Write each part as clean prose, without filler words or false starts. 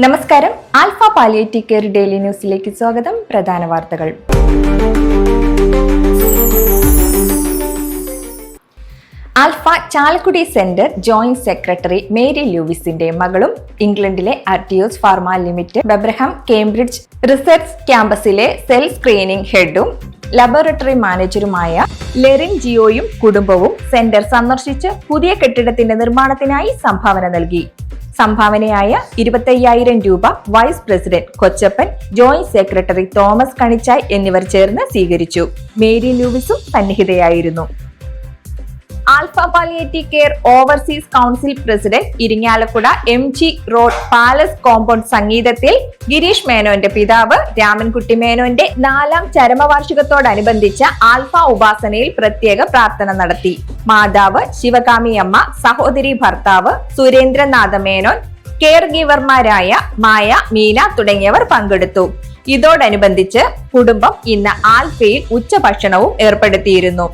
നമസ്കാരം. Alpha palliative care daily ന്യൂസിലേക്ക് സ്വാഗതം. പ്രധാന വാർത്തകൾ. Alpha Chalakudy centre joint secretary Mary ലൂവിസിന്റെ മകളും ഇംഗ്ലണ്ടിലെ Artios pharma limited Babraham Cambridge research ക്യാമ്പസിലെ സെൽ സ്ക്രീനിംഗ് ഹെഡും ലബോറട്ടറി മാനേജറുമായ ലെറിൻ ജിയോയും കുടുംബവും സെന്റർ സന്ദർശിച്ച് പുതിയ കെട്ടിടത്തിന്റെ നിർമ്മാണത്തിനായി സംഭാവന നൽകി. സംഭാവനയായ 25,000 രൂപ vice president Kochappan, joint secretary Thomas Kanichai എന്നിവർ ചേർന്ന് സ്വീകരിച്ചു. മേരി ലൂവിസും സന്നിഹിതയായിരുന്നു. Alpha palliative care overseas council president Irinjalakuda MG road palace compound സംഗീതത്തിൽ ഗിരീഷ് മേനോന്റെ പിതാവ് രാമൻകുട്ടി മേനോന്റെ 4ാം ചരമവാർഷികത്തോടനുബന്ധിച്ച് ആൽഫ ഉപാസനയിൽ പ്രത്യേക പ്രാർത്ഥന നടത്തി. മാതാവ് ശിവകാമിയമ്മ, സഹോദരി ഭർത്താവ് സുരേന്ദ്രനാഥ മേനോൻ, കെയർ ഗീവർമാരായ മായ, മീന തുടങ്ങിയവർ പങ്കെടുത്തു. ഇതോടനുബന്ധിച്ച് കുടുംബം ഇന്ന് ആൽഫയിൽ ഉച്ചഭക്ഷണവും ഏർപ്പെടുത്തിയിരുന്നു.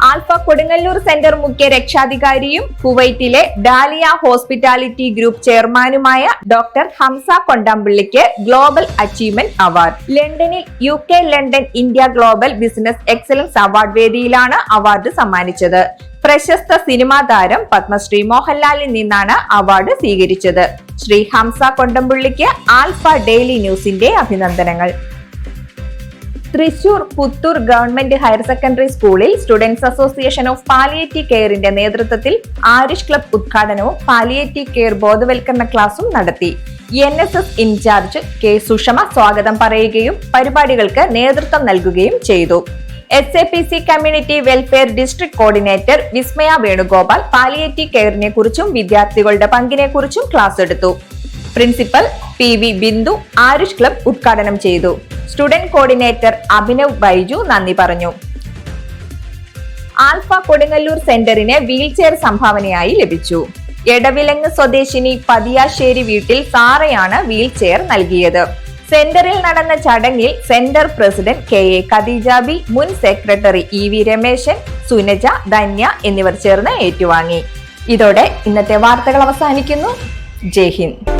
ആൽഫ കൊടുങ്ങല്ലൂർ സെന്റർ മുഖ്യ രക്ഷാധികാരിയും കുവൈറ്റിലെ ഡാലിയ ഹോസ്പിറ്റാലിറ്റി ഗ്രൂപ്പ് ചെയർമാനുമായ ഡോക്ടർ ഹംസ കൊണ്ടാമ്പിള്ളിക്ക് ഗ്ലോബൽ അച്ചീവ്മെന്റ് അവാർഡ്. ലണ്ടനിൽ UK London India global business excellence award വേദിയിലാണ് അവാർഡ് സമ്മാനിച്ചത്. പ്രശസ്ത സിനിമാ താരം പത്മശ്രീ മോഹൻലാലിൽ നിന്നാണ് അവാർഡ് സ്വീകരിച്ചത്. ശ്രീ ഹംസ കൊണ്ടമ്പുള്ളിക്ക് ആൽഫ ഡെയിലി ന്യൂസിന്റെ അഭിനന്ദനങ്ങൾ. Thrissur Puthur government higher secondary സ്കൂളിൽ സ്റ്റുഡൻസ് അസോസിയേഷൻ ഓഫ് പാലിയേറ്റീവ് കെയറിന്റെ നേതൃത്വത്തിൽ ആരിഷ് ക്ലബ് ഉദ്ഘാടനവും പാലിയേറ്റീവ് കെയർ ബോധവൽക്കരണ ക്ലാസും നടത്തി. NSS ഇൻചാർജ് K സുഷമ സ്വാഗതം പറയുകയും പരിപാടികൾക്ക് നേതൃത്വം നൽകുകയും ചെയ്തു. SAPC community welfare district coordinator Vismaya Venugopal palliative കെയറിനെ കുറിച്ചും വിദ്യാർത്ഥികളുടെ പങ്കിനെ കുറിച്ചും ക്ലാസ് എടുത്തു. പ്രിൻസിപ്പൽ PV ബിന്ദു ആരിഷ് ക്ലബ് ഉദ്ഘാടനം ചെയ്തു. സ്റ്റുഡന്റ് കോർഡിനേറ്റർ അഭിനവ് ബൈജു നന്ദി പറഞ്ഞു. ആൽഫ കൊടുങ്ങല്ലൂർ സെന്ററിന് വീൽചെയർ സംഭാവനയായി ലഭിച്ചു. എടവിലങ്ങ് സ്വദേശിനി പതിയാശ്ശേരി വീട്ടിൽ സാറയാണ് വീൽചെയർ നൽകിയത്. സെന്ററിൽ നടന്ന ചടങ്ങിൽ സെന്റർ പ്രസിഡന്റ് KA ഖദീജാബി, മുൻ സെക്രട്ടറി EV രമേശൻ, സുനജ, ധന്യ എന്നിവർ ചേർന്ന് ഏറ്റുവാങ്ങി. ഇതോടെ ഇന്നത്തെ വാർത്തകൾ അവസാനിക്കുന്നു. ജയ് ഹിന്ദ്.